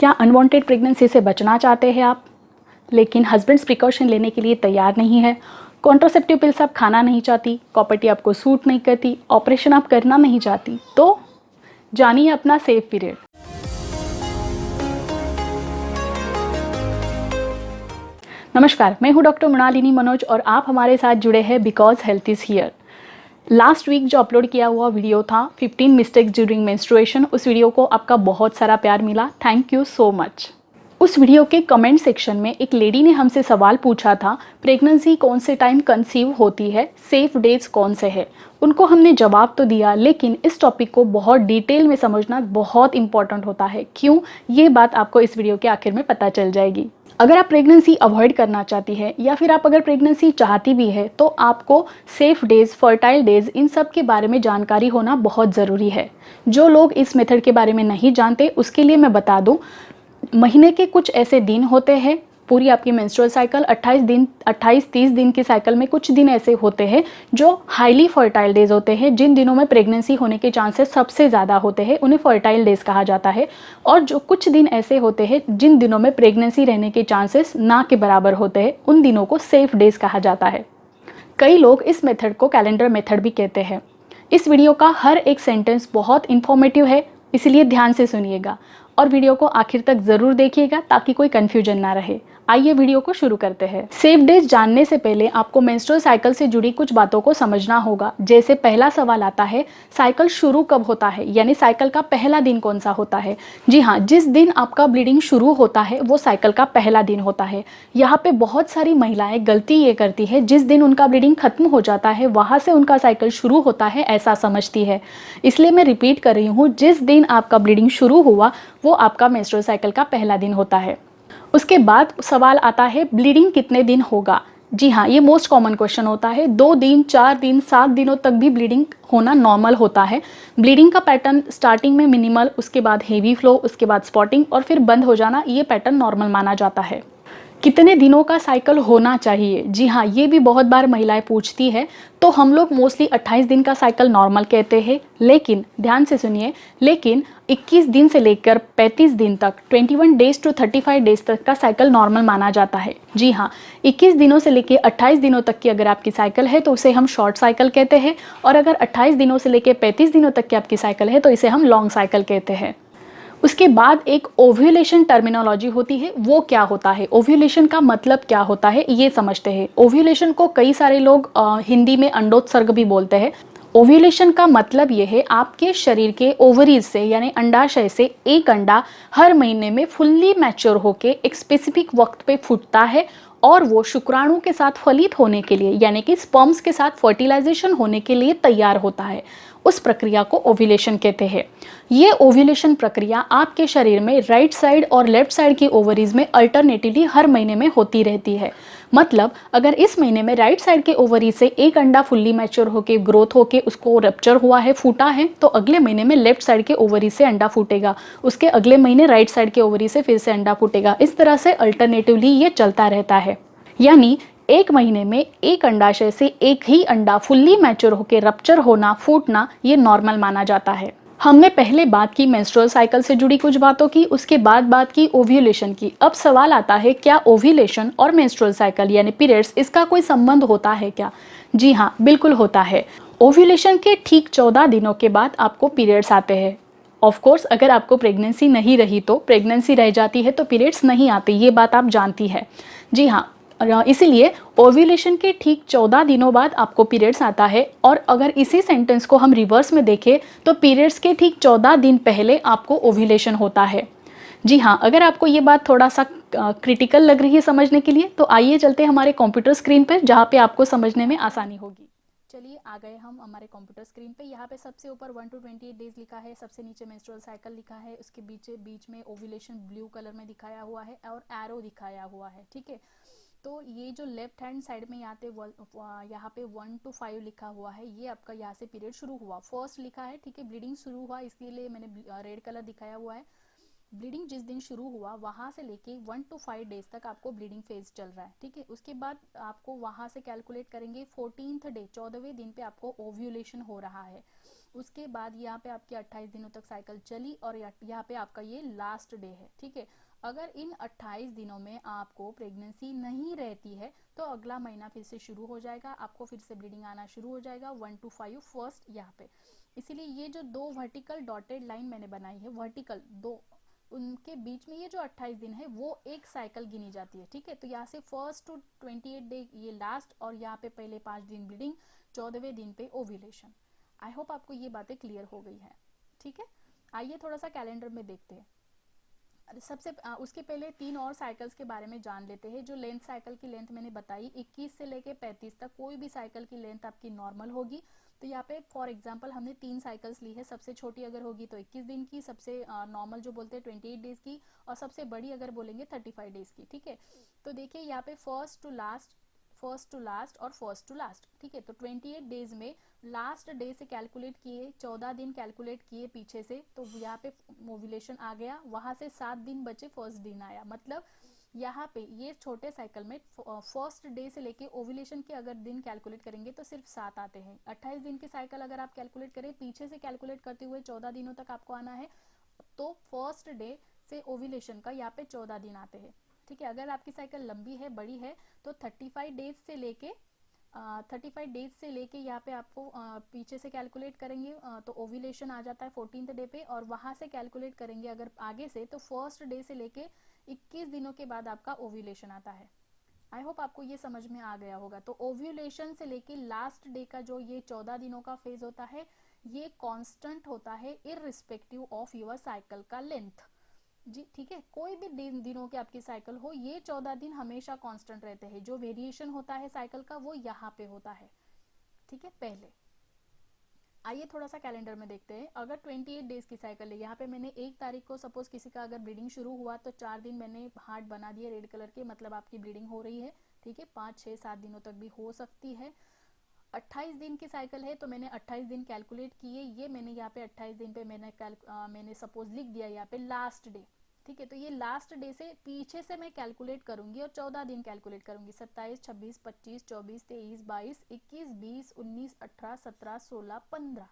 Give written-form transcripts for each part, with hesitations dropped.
क्या unwanted pregnancy से बचना चाहते हैं आप, लेकिन हस्बैंड्स प्रिकॉशन लेने के लिए तैयार नहीं है? कॉन्ट्रासेप्टिव पिल्स आप खाना नहीं चाहती, प्रॉपर्टी आपको सूट नहीं करती, ऑपरेशन आप करना नहीं चाहती, तो जानिए अपना सेफ पीरियड। नमस्कार, मैं हूं डॉक्टर मृणालिनी मनोज और आप हमारे साथ जुड़े हैं because health is here. Last week जो अपलोड किया हुआ वीडियो था 15 मिस्टेक्स ड्यूरिंग मेंस्ट्रुएशन, उस वीडियो को आपका बहुत सारा प्यार मिला, थैंक यू सो मच। उस वीडियो के कमेंट सेक्शन में एक लेडी ने हमसे सवाल पूछा था, प्रेगनेंसी कौन से टाइम कंसीव होती है, सेफ डेज कौन से है। उनको हमने जवाब तो दिया, लेकिन इस टॉपिक को बहुत डिटेल में समझना बहुत इंपॉर्टेंट होता है। क्यों, ये बात आपको इस वीडियो के आखिर में पता चल जाएगी। अगर आप प्रेगनेंसी अवॉइड करना चाहती है या फिर आप अगर प्रेगनेंसी चाहती भी है, तो आपको सेफ डेज, फर्टाइल डेज, इन सब के बारे में जानकारी होना बहुत ज़रूरी है। जो लोग इस मेथड के बारे में नहीं जानते, उसके लिए मैं बता दूं, महीने के कुछ ऐसे दिन होते हैं, पूरी आपकी मेंस्ट्रुअल साइकिल 28-30 दिन के साइकिल में कुछ दिन ऐसे होते हैं जो हाईली फर्टाइल डेज होते हैं, जिन दिनों में प्रेगनेंसी होने के चांसेस सबसे ज़्यादा होते हैं, उन्हें फर्टाइल डेज कहा जाता है। और जो कुछ दिन ऐसे होते हैं जिन दिनों में प्रेगनेंसी रहने के चांसेस ना के बराबर होते हैं, उन दिनों को सेफ डेज कहा जाता है। कई लोग इस मेथड को कैलेंडर मेथड भी कहते हैं। इस वीडियो का हर एक सेंटेंस बहुत इन्फॉर्मेटिव है, इसलिए ध्यान से सुनिएगा और वीडियो को आखिर तक ज़रूर देखिएगा ताकि कोई कन्फ्यूजन ना रहे। आइए वीडियो को शुरू करते हैं। सेफ डेज जानने से पहले आपको मेंस्ट्रुअल साइकिल से जुड़ी कुछ बातों को समझना होगा। जैसे पहला सवाल आता है, साइकिल शुरू कब होता है, यानी साइकिल का पहला दिन कौन सा होता है। जी हाँ, जिस दिन आपका ब्लीडिंग शुरू होता है वो साइकिल का पहला दिन होता है। यहाँ पे बहुत सारी महिलाएं गलती ये करती है, जिस दिन उनका ब्लीडिंग खत्म हो जाता है वहाँ से उनका साइकिल शुरू होता है ऐसा समझती है। इसलिए मैं रिपीट कर रही हूँ, जिस दिन आपका ब्लीडिंग शुरू हुआ वो आपका मेंस्ट्रुअल साइकिल का पहला दिन होता है। उसके बाद सवाल आता है, ब्लीडिंग कितने दिन होगा। जी हाँ, ये मोस्ट कॉमन क्वेश्चन होता है। 2 दिन, 4 दिन, 7 दिनों तक भी ब्लीडिंग होना नॉर्मल होता है। ब्लीडिंग का पैटर्न स्टार्टिंग में मिनिमल, उसके बाद हेवी फ्लो, उसके बाद स्पॉटिंग और फिर बंद हो जाना, ये पैटर्न नॉर्मल माना जाता है। कितने दिनों का साइकिल होना चाहिए, जी हाँ, ये भी बहुत बार महिलाएं पूछती है। तो हम लोग मोस्टली 28 दिन का साइकिल नॉर्मल कहते हैं, लेकिन ध्यान से सुनिए, लेकिन 21 दिन से लेकर 35 दिन तक, 21 डेज टू 35 डेज तक का साइकिल नॉर्मल माना जाता है। जी हाँ, 21 दिनों से लेकर 28 दिनों तक की अगर आपकी साइकिल है तो उसे हम शॉर्ट साइकिल कहते हैं, और अगर 28 दिनों से लेकर 35 दिनों तक की आपकी साइकिल है तो इसे हम लॉन्ग साइकिल कहते हैं। उसके बाद एक ओव्यूलेशन टर्मिनोलॉजी होती है। वो क्या होता है, ओव्यूलेशन का मतलब क्या होता है, ये समझते हैं। ओव्यूलेशन को कई सारे लोग हिंदी में अंडोत्सर्ग भी बोलते हैं। ओव्यूलेशन का मतलब ये है, आपके शरीर के ओवरीज से यानी अंडाशय से एक अंडा हर महीने में फुल्ली मैच्योर होके एक स्पेसिफिक वक्त पे फूटता है और वो शुक्राणु के साथ फलित होने के लिए यानी कि स्पर्म्स के साथ फर्टिलाइजेशन होने के लिए तैयार होता है। उस प्रक्रिया को ओव्यूलेशन कहते हैं। ये ओव्यूलेशन प्रक्रिया आपके शरीर में राइट साइड और लेफ्ट साइड की ओवरीज में अल्टरनेटिवली हर महीने में होती रहती है। मतलब अगर इस महीने में राइट साइड के ओवरी से एक अंडा फुल्ली मैच्योर होके ग्रोथ होके उसको रप्चर हुआ है, फूटा है, तो अगले महीने में लेफ्ट साइड के ओवरी से अंडा फूटेगा, उसके अगले महीने राइट साइड के ओवरी से फिर से अंडा फूटेगा। इस तरह से अल्टरनेटिवली ये चलता रहता है। यानी एक महीने में एक अंडाशय से एक ही अंडा फुल्ली मैच्योर होकर रप्चर होना, फूटना, ये नॉर्मल माना जाता है। हमने पहले बात की मेंस्ट्रुअल साइकिल से जुड़ी कुछ बातों की, उसके बाद बात की ओव्यूलेशन की। अब सवाल आता है, क्या ओव्यूलेशन और मेंस्ट्रुअल साइकिल यानी पीरियड्स, इसका कोई संबंध होता है क्या? जी हाँ, बिल्कुल होता है। ओव्यूलेशन के ठीक 14 दिनों के बाद आपको पीरियड्स आते हैं। ऑफ कोर्स अगर आपको प्रेगनेंसी नहीं रही तो, प्रेगनेंसी रह जाती है तो पीरियड्स नहीं आते, ये बात आप जानती है। जी हाँ, इसीलिए ओव्यूलेशन के ठीक 14 दिनों बाद आपको पीरियड्स आता है। और अगर इसी सेंटेंस को हम रिवर्स में देखें तो पीरियड्स के ठीक 14 दिन पहले आपको ओव्यूलेशन होता है। जी हाँ, अगर आपको ये बात थोड़ा सा क्रिटिकल लग रही है समझने के लिए, तो आइए चलते हैं हमारे कंप्यूटर स्क्रीन पर, जहाँ पे आपको समझने में आसानी होगी। चलिए आ गए हम हमारे कंप्यूटर स्क्रीन पे। यहाँ पे सबसे ऊपर 1 to 28 डेज लिखा है, सबसे नीचे मेंस्ट्रुअल साइकिल लिखा है, उसके बीच में ओव्यूलेशन ब्लू कलर में दिखाया हुआ है और एरो दिखाया हुआ है। ठीक है, तो ये जो लेफ्ट हैंड साइड में यहाँ पे 1 to 5 लिखा हुआ है, ये आपका यहाँ से पीरियड शुरू हुआ, फर्स्ट लिखा है। ठीक है, ब्लीडिंग शुरू हुआ, इसलिए मैंने रेड कलर दिखाया हुआ है। ब्लीडिंग जिस दिन शुरू हुआ वहाँ से लेके 1 to 5 डेज तक आपको ब्लीडिंग फेज चल रहा है। ठीक है, उसके बाद आपको वहाँ से कैलकुलेट करेंगे 14th डे, 14वें दिन पे आपको ओव्यूलेशन हो रहा है। उसके बाद यहाँ पे आपके 28 दिनों तक साइकिल चली और यहाँ पे आपका ये लास्ट डे है, ठीक है। अगर इन 28 दिनों में आपको प्रेगनेंसी नहीं रहती है तो अगला महीना फिर से शुरू हो जाएगा, आपको फिर से ब्लीडिंग आना शुरू हो जाएगा 1 to 5 फर्स्ट यहाँ पे। इसीलिए ये जो दो वर्टिकल डॉटेड लाइन मैंने बनाई है, वर्टिकल दो, उनके बीच में ये जो 28 दिन है वो एक साइकिल गिनी जाती है, ठीक है। तो यहाँ से फर्स्ट टू 28 डे ये लास्ट, और यहाँ पे पहले 5 दिन ब्लीडिंग, 14वें दिन पे ओव्यूलेशन। आई होप आपको ये बातें क्लियर हो गई है, ठीक है। आइए थोड़ा सा कैलेंडर में देखते हैं। सबसे उसके पहले 3 और साइकिल्स के बारे में जान लेते हैं। जो लेंथ साइकिल की लेंथ मैंने बताई 21 से लेके 35 तक, कोई भी साइकिल की लेंथ आपकी नॉर्मल होगी। तो यहाँ पे फॉर एग्जांपल हमने 3 साइकिल्स ली है। सबसे छोटी अगर होगी तो 21 दिन की, सबसे नॉर्मल जो बोलते हैं 28 डेज की, और सबसे बड़ी अगर बोलेंगे 35 डेज की, ठीक है। तो देखिए यहाँ पे फर्स्ट टू लास्ट और फर्स्ट टू लास्ट, ठीक है। तो 28 डेज में लास्ट डे से कैलकुलेट किए, 14 दिन कैलकुलेट किए पीछे से, तो यहाँ पे ओव्यूलेशन आ गया, वहां से 7 दिन बचे, फर्स्ट दिन आया। मतलब यहाँ पे ये छोटे साइकिल में फर्स्ट डे से लेके ओव्यूलेशन के अगर दिन कैलकुलेट करेंगे तो सिर्फ 7 आते हैं। 28 दिन की साइकिल अगर आप कैलकुलेट करें पीछे से कैलकुलेट करते हुए 14 दिनों तक आपको आना है, तो फर्स्ट डे से ओव्यूलेशन का यहाँ पे 14 दिन आते हैं, ठीक है। अगर आपकी साइकिल लंबी है, बड़ी है, तो 35 डेज से लेके यहाँ पे आपको पीछे से कैलकुलेट करेंगे तो ओव्यूलेशन आ जाता है 14th डे पे, और वहां से कैलकुलेट करेंगे अगर आगे से तो फर्स्ट डे से लेके 21 दिनों के बाद आपका ओव्यूलेशन आता है। आई होप आपको ये समझ में आ गया होगा। तो ओव्यूलेशन से लेके लास्ट डे का जो ये 14 दिनों का फेज होता है, ये कांस्टेंट होता है इररिस्पेक्टिव ऑफ योर साइकिल का लेंथ जी, ठीक है। कोई भी दिनों की आपकी साइकिल हो, ये 14 दिन हमेशा कांस्टेंट रहते हैं। जो वेरिएशन होता है साइकिल का वो यहाँ पे होता है, ठीक है। पहले आइए थोड़ा सा कैलेंडर में देखते हैं। अगर 28 डेज की साइकिल है, यहाँ पे मैंने 1 तारीख को सपोज किसी का अगर ब्लीडिंग शुरू हुआ तो 4 दिन मैंने हार्ट बना दिए रेड कलर के, मतलब आपकी ब्लीडिंग हो रही है, ठीक है। 5, 6, 7 दिनों तक भी हो सकती है। 28 दिन की साइकिल है तो मैंने 28 दिन कैलकुलेट किए, ये मैंने यहाँ पे 28 दिन पे मैंने सपोज लिख दिया यहाँ पे लास्ट डे, ठीक है। तो ये लास्ट डे से पीछे से मैं कैलकुलेट करूंगी और 14 दिन कैलकुलेट करूंगी, 27, 26, 25, 24, 23, 22, 21, 20, 19, 18, 17, 16, 15,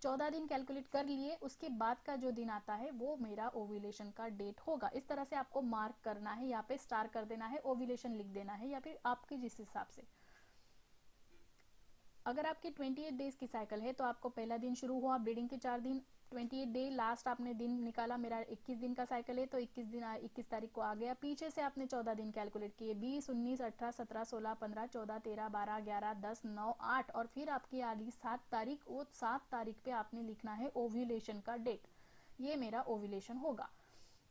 14 दिन कैलकुलेट कर लिए। उसके बाद का जो दिन आता है वो मेरा ओव्यूलेशन का डेट होगा। इस तरह से आपको मार्क करना है, यहाँ पे स्टार कर देना है, ओव्यूलेशन लिख देना है, या फिर आपके जिस हिसाब से। अगर आपकी 28 डेज की साइकिल है तो आपको पहला दिन शुरू हुआ ब्लीडिंग के 4 दिन, 28 डे लास्ट आपने दिन निकाला। मेरा 21 दिन का साइकिल है तो 21 तारीख को आ गया, पीछे से आपने 14 दिन कैलकुलेट किए, 20, 19, 18, 17, 16, 15, 14, 13, 12, 11, 10, 9, 8, और फिर आपकी आ गई 7 तारीख। वो 7 तारीख पे आपने लिखना है ओव्यूलेशन का डेट, ये मेरा ओव्यूलेशन होगा।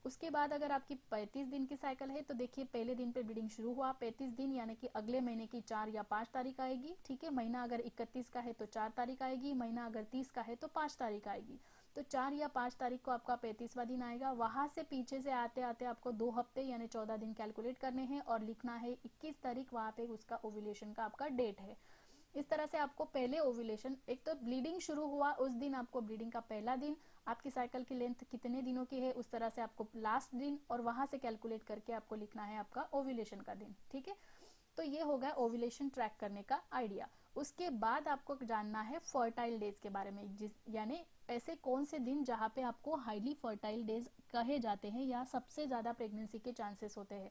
उसके बाद अगर आपकी 35 दिन की साइकिल है तो देखिए पहले दिन पे ब्लीडिंग शुरू हुआ, 35 दिन यानी कि अगले महीने की 4 या 5 तारीख आएगी, ठीक है। महीना अगर 31 का है तो 4 तारीख आएगी, महीना अगर 30 का है तो 5 तारीख आएगी। तो 4 या 5 तारीख को आपका 35वां दिन आएगा। वहां से पीछे से आते आते आपको 2 हफ्ते यानी 14 दिन कैलकुलेट करने हैं और लिखना है 21 तारीख, वहां पे उसका ओव्यूलेशन का आपका डेट है। इस तरह से आपको पहले ओव्यूलेशन, एक तो ब्लीडिंग शुरू हुआ उस दिन आपको ब्लीडिंग का पहला दिन, आपकी साइकिल की लेंथ कितने दिनों की है उस तरह से आपको लास्ट दिन, और वहां से कैलकुलेट करके आपको लिखना है आपका ओव्यूलेशन का दिन, ठीक है। तो ये हो गया ओव्यूलेशन ट्रैक करने का आइडिया। उसके बाद आपको जानना है फर्टाइल डेज के बारे में, यानी ऐसे कौन से दिन जहां पे आपको हाईली फर्टाइल डेज कहे जाते हैं या सबसे ज्यादा प्रेगनेंसी के चांसेस होते हैं।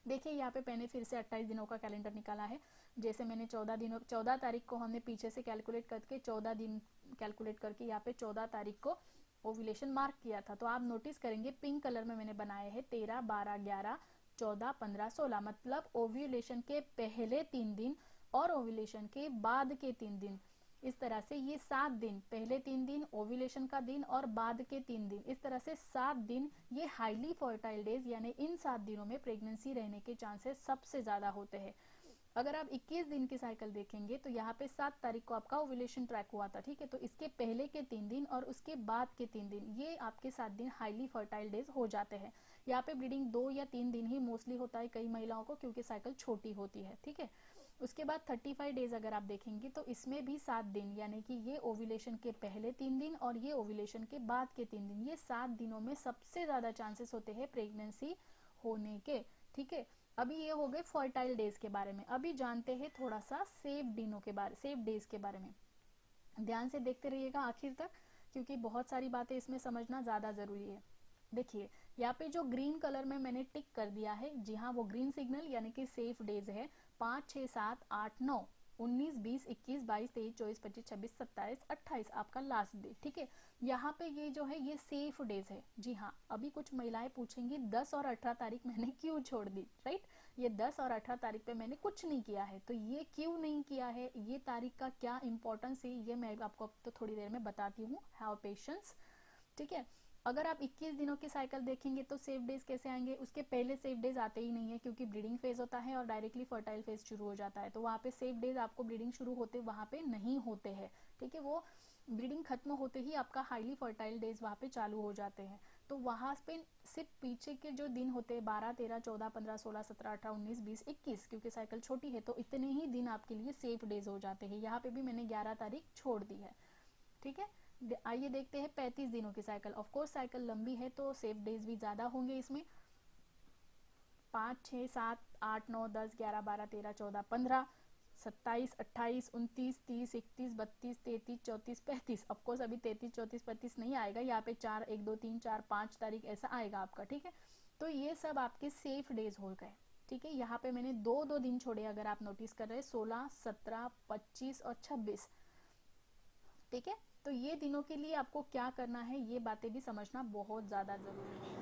देखिए यहाँ पे मैंने फिर से 28 दिनों का कैलेंडर निकाला है। जैसे मैंने 14 तारीख को हमने पीछे से कैलकुलेट करके 14 दिन कैलकुलेट करके यहाँ पे 14 तारीख को ओव्यूलेशन मार्क किया था। तो आप नोटिस करेंगे पिंक कलर में मैंने बनाए हैं 13, 12, 11, 14, 15, 16, मतलब ओव्यूलेशन के पहले 3 दिन और ओव्यूलेशन के बाद के 3 दिन। इस तरह से ये 7 दिन, पहले 3 दिन, ओव्यूलेशन का दिन और बाद के 3 दिन, इस तरह से 7 दिन ये हाईली फर्टाइल डेज, यानी इन 7 दिनों में प्रेगनेंसी रहने के चांसेस सबसे ज्यादा होते हैं। अगर आप 21 दिन की साइकिल देखेंगे तो यहाँ पे 7 तारीख को आपका ओव्यूलेशन ट्रैक हुआ था, ठीक है। तो इसके पहले के 3 दिन और उसके बाद के 3 दिन, ये आपके 7 दिन हाईली फर्टाइल डेज हो जाते हैं। यहाँ पे ब्लीडिंग 2 या 3 दिन ही मोस्टली होता है कई महिलाओं को, क्योंकि साइकिल छोटी होती है, ठीक है। उसके बाद 35 डेज अगर आप देखेंगे तो इसमें भी 7 दिन, यानी कि ये ओव्यूलेशन के पहले 3 दिन और ये ओव्यूलेशन के बाद के 3 दिन, ये 7 दिनों में सबसे ज्यादा चांसेस होते हैं प्रेगनेंसी होने के, ठीक है। अभी ये हो गए फर्टाइल डेज के बारे में। अभी जानते हैं थोड़ा सा सेफ डेज के बारे में। ध्यान से देखते रहिएगा आखिर तक, क्योंकि बहुत सारी बातें इसमें समझना ज़्यादा ज़रूरी है। देखिए यहाँ पे जो ग्रीन कलर में मैंने टिक कर दिया है, जी हाँ, वो ग्रीन सिग्नल यानी कि सेफ डेज है। 5, 6, 7, 8, 9, 19, 20, 21, 22, 23, 24, 25, 26, 27, 28 आपका लास्ट डे, ठीक है। यहाँ पे ये जो है ये सेफ डेज है। जी हाँ, अभी कुछ महिलाएं पूछेंगी 10 और 18 तारीख मैंने क्यों छोड़ दी, राइट। ये 10 और 18 तारीख पे मैंने कुछ नहीं किया है, तो ये क्यों नहीं किया है, ये तारीख का क्या इंपॉर्टेंस है, ये मैं आपको अब तो थोड़ी देर में बताती हूँ। हैव पेशेंस, ठीक है। अगर आप 21 दिनों की साइकिल देखेंगे तो सेफ डेज कैसे आएंगे, उसके पहले सेफ डेज आते ही नहीं है, क्योंकि ब्लीडिंग फेज होता है और डायरेक्टली फर्टाइल फेज शुरू हो जाता है। तो वहाँ पे सेफ डेज आपको ब्लीडिंग शुरू होते वहाँ पे नहीं होते हैं, ठीक है। वो ब्लीडिंग खत्म होते ही आपका हाईली फर्टाइल डेज वहाँ पे चालू हो जाते हैं। तो वहाँ पे सिर्फ पीछे के जो दिन होते हैं 12, 13, 14, 15, 16, 17, 18, 19, 20, 21, क्योंकि साइकिल छोटी है तो इतने ही दिन आपके लिए सेफ डेज हो जाते हैं। यहाँ पे भी मैंने 11 तारीख छोड़ दी है, ठीक है। आइए देखते हैं 35 दिनों की साइकिल। ऑफ कोर्स साइकिल लंबी है तो सेफ डेज भी ज़्यादा होंगे इसमें। 5, 6, 7, 8, 9, 10, 11, 12, 13, 14, 15, 27, 28, 29, 30, 31, 32, 33, 34, 35। ऑफकोर्स अभी 33, 34, 35 नहीं आएगा, यहाँ पे 4, 1, 2, 3, 4, 5 तारीख ऐसा आएगा आपका, ठीक है। तो ये सब आपके सेफ डेज हो गए, ठीक है। यहाँ पे मैंने दो दिन छोड़े, अगर आप नोटिस कर रहे हैं, 16, 17, 25 और 26, ठीक है। तो ये दिनों के लिए आपको क्या करना है, ये बातें भी समझना बहुत ज़्यादा ज़रूरी है।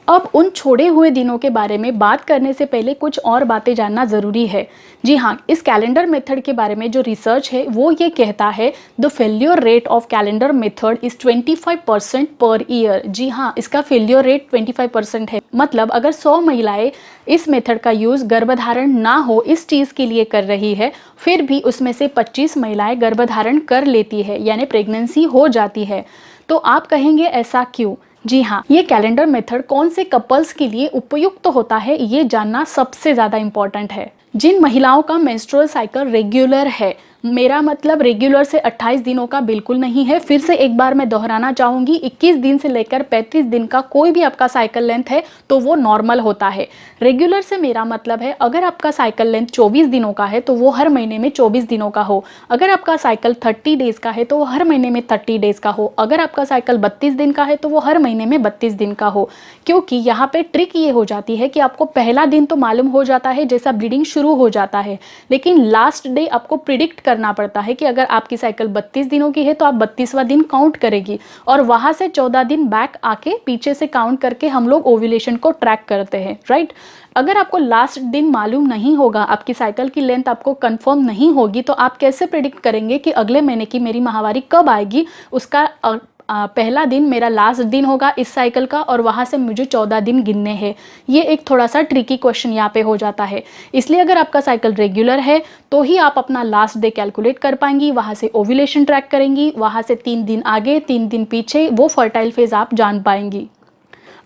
अब उन छोड़े हुए दिनों के बारे में बात करने से पहले कुछ और बातें जानना ज़रूरी है। जी हाँ, इस कैलेंडर मेथड के बारे में जो रिसर्च है वो ये कहता है the failure rate of calendar method is 25% per year. जी हाँ, इसका फेल्योर रेट 25% है। मतलब अगर 100 महिलाएं इस मेथड का यूज़ गर्भधारण ना हो इस चीज़ के लिए कर रही है, फिर भी उसमें से 25 महिलाएं गर्भधारण कर लेती है, यानी प्रेगनेंसी हो जाती है। तो आप कहेंगे ऐसा क्यों? जी हाँ, ये कैलेंडर मेथड कौन से कपल्स के लिए उपयुक्त होता है ये जानना सबसे ज़्यादा इम्पॉर्टेंट है। जिन महिलाओं का मेंस्ट्रुअल साइकिल रेगुलर है, मेरा मतलब रेगुलर से 28 दिनों का बिल्कुल नहीं है। फिर से एक बार मैं दोहराना चाहूँगी, 21 दिन से लेकर 35 दिन का कोई भी आपका साइकिल लेंथ है तो वो नॉर्मल होता है। रेगुलर से मेरा मतलब है अगर आपका साइकिल लेंथ 24 दिनों का है तो वो हर महीने में 24 दिनों का हो। अगर आपका साइकिल 30 डेज़ का है तो वो हर महीने में 30 डेज़ का हो। अगर आपका साइकिल 32 दिन का है तो वो हर महीने में 32 दिन का हो। क्योंकि यहाँ पे ट्रिक ये हो जाती है कि आपको पहला दिन तो मालूम हो जाता है जैसा ब्लीडिंग शुरू हो जाता है, लेकिन लास्ट डे आपको प्रिडिक्ट करना पड़ता है कि अगर आपकी साइकिल 32 दिनों की है तो आप 32वां दिन काउंट करेगी, और वहाँ से 14 दिन बैक आके पीछे से काउंट करके हम लोग ओव्यूलेशन को ट्रैक करते हैं, राइट। अगर आपको लास्ट दिन मालूम नहीं होगा, आपकी साइकिल की लेंथ आपको कंफर्म नहीं होगी, तो आप कैसे प्रिडिक्ट करेंगे कि अगले महीने की मेरी माहवारी कब आएगी? उसका पहला दिन मेरा लास्ट दिन होगा इस साइकिल का, और वहाँ से मुझे 14 दिन गिनने हैं। ये एक थोड़ा सा ट्रिकी क्वेश्चन यहाँ पे हो जाता है। इसलिए अगर आपका साइकिल रेगुलर है तो ही आप अपना लास्ट डे कैलकुलेट कर पाएंगी, वहाँ से ओव्यूलेशन ट्रैक करेंगी, वहाँ से 3 दिन आगे 3 दिन पीछे वो फर्टाइल फेज आप जान पाएंगी।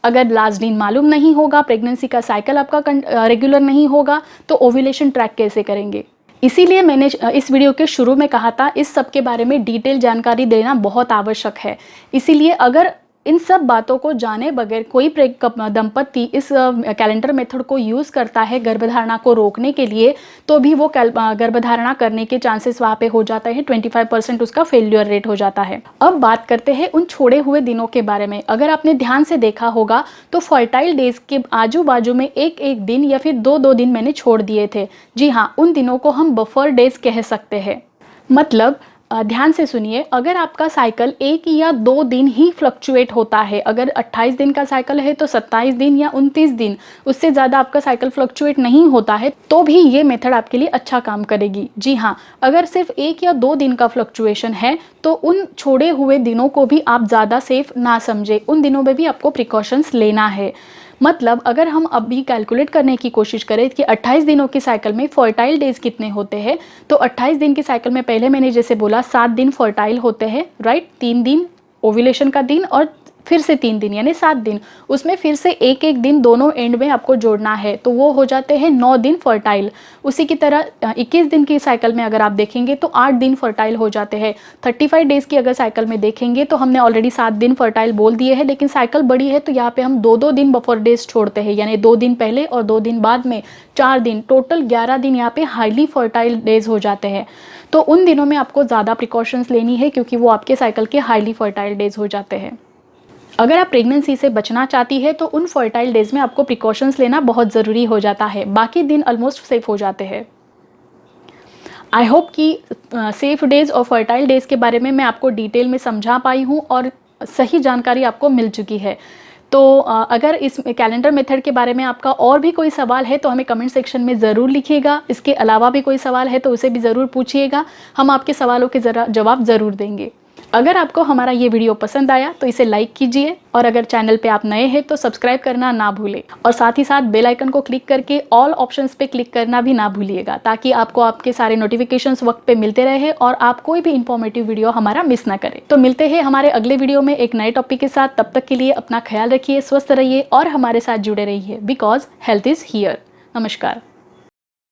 अगर लास्ट दिन मालूम नहीं होगा, प्रेगनेंसी का साइकिल आपका रेगुलर नहीं होगा, तो ओव्यूलेशन ट्रैक कैसे करेंगे? इसीलिए मैंने इस वीडियो के शुरू में कहा था इस सब के बारे में डिटेल जानकारी देना बहुत आवश्यक है। इसीलिए अगर इन सब बातों को जाने बगैर कोई दंपति इस कैलेंडर मेथड को यूज़ करता है गर्भधारणा को रोकने के लिए, तो भी वो गर्भधारणा करने के चांसेस वहाँ पे हो जाता है, 25% उसका फेल्यूर रेट हो जाता है। अब बात करते हैं उन छोड़े हुए दिनों के बारे में। अगर आपने ध्यान से देखा होगा तो फर्टाइल डेज के आजू बाजू में एक एक दिन या फिर दो दिन मैंने छोड़ दिए थे। जी हाँ, उन दिनों को हम बफर डेज कह सकते हैं। मतलब ध्यान से सुनिए, अगर आपका साइकिल 1 या 2 दिन ही फ्लक्चुएट होता है, अगर 28 दिन का साइकिल है तो 27 दिन या 29 दिन, उससे ज़्यादा आपका साइकिल फ्लक्चुएट नहीं होता है, तो भी ये मेथड आपके लिए अच्छा काम करेगी। जी हाँ, अगर सिर्फ 1 या 2 दिन का फ्लक्चुएशन है तो उन छोड़े हुए दिनों को भी आप ज़्यादा सेफ ना समझे, उन दिनों में भी आपको प्रिकॉशंस लेना है। मतलब अगर हम अभी कैलकुलेट करने की कोशिश करें कि 28 दिनों की साइकिल में फर्टाइल डेज कितने होते हैं, तो 28 दिन की साइकिल में पहले मैंने जैसे बोला 7 दिन फर्टाइल होते हैं, राइट। 3 दिन ओव्यूलेशन का दिन और फिर से 3 दिन यानी 7 दिन, उसमें फिर से एक एक दिन दोनों एंड में आपको जोड़ना है, तो वो हो जाते हैं 9 दिन फर्टाइल। उसी की तरह 21 दिन की साइकिल में अगर आप देखेंगे तो 8 दिन फर्टाइल हो जाते हैं। 35 डेज़ की अगर साइकिल में देखेंगे तो हमने ऑलरेडी 7 दिन फर्टाइल बोल दिए हैं, लेकिन साइकिल बड़ी है तो यहाँ पे हम 2 दिन बफर डेज छोड़ते हैं, यानी 2 दिन पहले और 2 दिन बाद में 4 दिन, टोटल 11 दिन यहाँ पे हाईली फर्टाइल डेज हो जाते हैं। तो उन दिनों में आपको ज़्यादा प्रिकॉशंस लेनी है, क्योंकि वो आपके साइकिल के हाईली फर्टाइल डेज हो जाते हैं। अगर आप प्रेगनेंसी से बचना चाहती है तो उन फर्टाइल डेज में आपको प्रिकॉशंस लेना बहुत ज़रूरी हो जाता है, बाकी दिन ऑलमोस्ट सेफ हो जाते हैं। आई होप कि सेफ डेज और फर्टाइल डेज के बारे में मैं आपको डिटेल में समझा पाई हूँ और सही जानकारी आपको मिल चुकी है। तो अगर इस कैलेंडर मेथड के बारे में आपका और भी कोई सवाल है तो हमें कमेंट सेक्शन में ज़रूर लिखिएगा। इसके अलावा भी कोई सवाल है तो उसे भी ज़रूर पूछिएगा, हम आपके सवालों के जवाब ज़रूर देंगे। अगर आपको हमारा ये वीडियो पसंद आया तो इसे लाइक कीजिए, और अगर चैनल पे आप नए हैं तो सब्सक्राइब करना ना भूलें, और साथ ही साथ बेल आइकन को क्लिक करके ऑल ऑप्शंस पे क्लिक करना भी ना भूलिएगा, ताकि आपको आपके सारे नोटिफिकेशंस वक्त पे मिलते रहे और आप कोई भी इंफॉर्मेटिव वीडियो हमारा मिस ना करें। तो मिलते हैं हमारे अगले वीडियो में एक नए टॉपिक के साथ। तब तक के लिए अपना ख्याल रखिए, स्वस्थ रहिए और हमारे साथ जुड़े रहिए, बिकॉज हेल्थ इज़ हियर। नमस्कार।